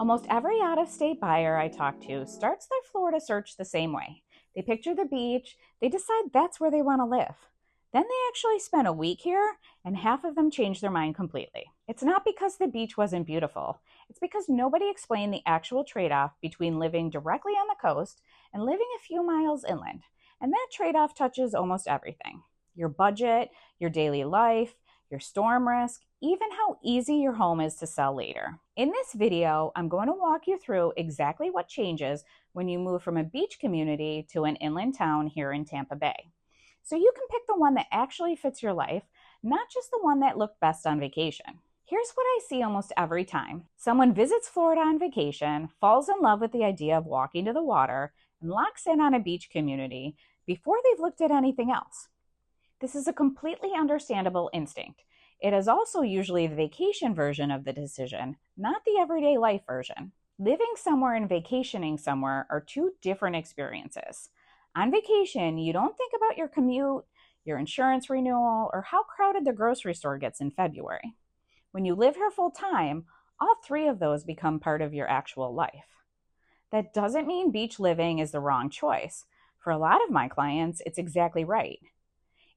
Almost every out-of-state buyer I talk to starts their Florida search the same way. They picture the beach, they decide that's where they want to live. Then they actually spend a week here, and half of them change their mind completely. It's not because the beach wasn't beautiful. It's because nobody explained the actual trade-off between living directly on the coast and living a few miles inland. And that trade-off touches almost everything. Your budget, your daily life, your storm risk, even how easy your home is to sell later. In this video, I'm going to walk you through exactly what changes when you move from a beach community to an inland town here in Tampa Bay. So you can pick the one that actually fits your life, not just the one that looked best on vacation. Here's what I see almost every time. Someone visits Florida on vacation, falls in love with the idea of walking to the water, and locks in on a beach community before they've looked at anything else. This is a completely understandable instinct. It is also usually the vacation version of the decision, not the everyday life version. Living somewhere and vacationing somewhere are two different experiences. On vacation, you don't think about your commute, your insurance renewal, or how crowded the grocery store gets in February. When you live here full time, all three of those become part of your actual life. That doesn't mean beach living is the wrong choice. For a lot of my clients, it's exactly right.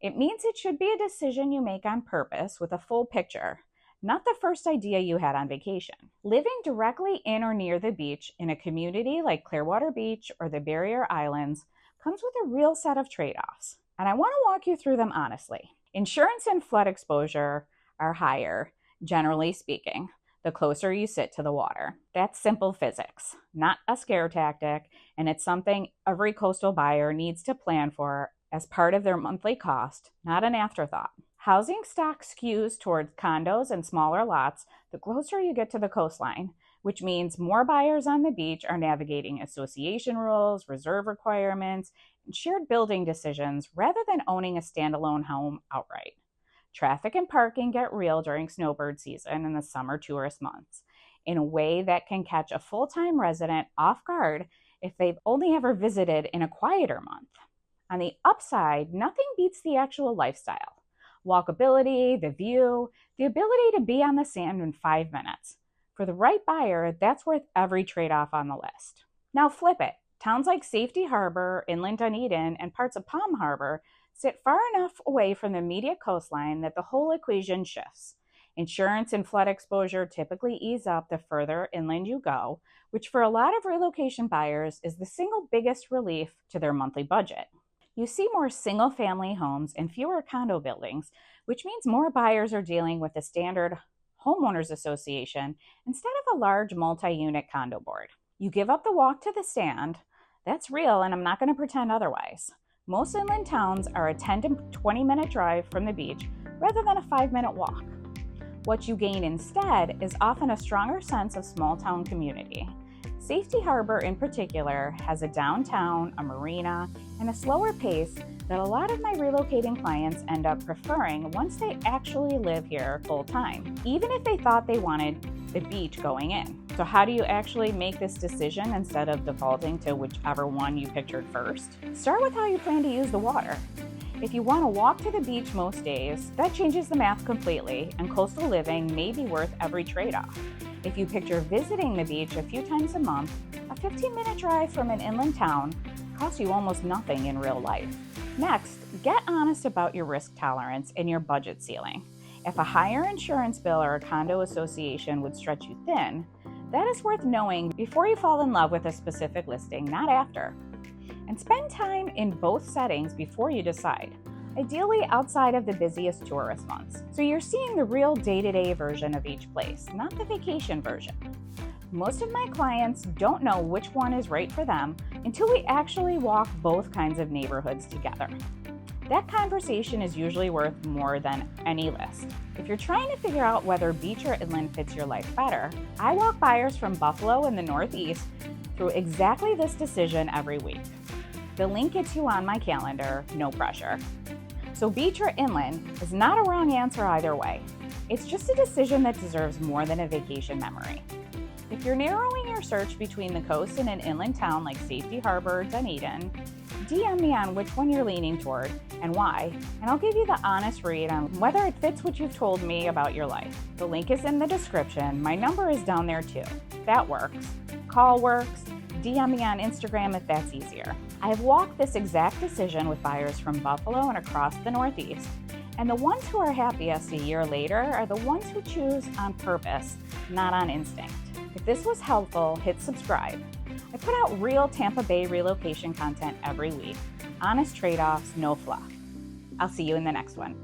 It means it should be a decision you make on purpose with a full picture, not the first idea you had on vacation. Living directly in or near the beach in a community like Clearwater Beach or the Barrier Islands comes with a real set of trade-offs, and I want to walk you through them honestly. Insurance and flood exposure are higher, generally speaking, the closer you sit to the water. That's simple physics, not a scare tactic, and it's something every coastal buyer needs to plan for as part of their monthly cost, not an afterthought. Housing stock skews towards condos and smaller lots the closer you get to the coastline, which means more buyers on the beach are navigating association rules, reserve requirements, and shared building decisions rather than owning a standalone home outright. Traffic and parking get real during snowbird season and the summer tourist months in a way that can catch a full-time resident off guard if they've only ever visited in a quieter month. On the upside, nothing beats the actual lifestyle. Walkability, the view, the ability to be on the sand in 5 minutes. For the right buyer, that's worth every trade-off on the list. Now flip it. Towns like Safety Harbor, inland Dunedin, and parts of Palm Harbor sit far enough away from the immediate coastline that the whole equation shifts. Insurance and flood exposure typically ease up the further inland you go, which for a lot of relocation buyers is the single biggest relief to their monthly budget. You see more single-family homes and fewer condo buildings, which means more buyers are dealing with a standard homeowners association instead of a large multi-unit condo board. You give up the walk to the sand. That's real, and I'm not going to pretend otherwise. Most inland towns are a 10 to 20-minute drive from the beach rather than a 5-minute walk. What you gain instead is often a stronger sense of small-town community. Safety Harbor in particular has a downtown, a marina, and a slower pace that a lot of my relocating clients end up preferring once they actually live here full time, even if they thought they wanted the beach going in. So how do you actually make this decision instead of defaulting to whichever one you pictured first? Start with how you plan to use the water. If you want to walk to the beach most days, that changes the math completely, and coastal living may be worth every trade-off. If you picture visiting the beach a few times a month, a 15-minute drive from an inland town costs you almost nothing in real life. Next, get honest about your risk tolerance and your budget ceiling. If a higher insurance bill or a condo association would stretch you thin, that is worth knowing before you fall in love with a specific listing, not after. And spend time in both settings before you decide, ideally outside of the busiest tourist months. So you're seeing the real day-to-day version of each place, not the vacation version. Most of my clients don't know which one is right for them until we actually walk both kinds of neighborhoods together. That conversation is usually worth more than any list. If you're trying to figure out whether beach or inland fits your life better, I walk buyers from Buffalo in the Northeast through exactly this decision every week. The link gets you on my calendar, no pressure. So beach or inland is not a wrong answer either way. It's just a decision that deserves more than a vacation memory. If you're narrowing your search between the coast and an inland town like Safety Harbor or Dunedin, DM me on which one you're leaning toward and why, and I'll give you the honest read on whether it fits what you've told me about your life. The link is in the description. My number is down there too. That works. Call works. DM me on Instagram if that's easier. I have walked this exact decision with buyers from Buffalo and across the Northeast, and the ones who are happiest a year later are the ones who choose on purpose, not on instinct. If this was helpful, hit subscribe. I put out real Tampa Bay relocation content every week. Honest trade-offs, no fluff. I'll see you in the next one.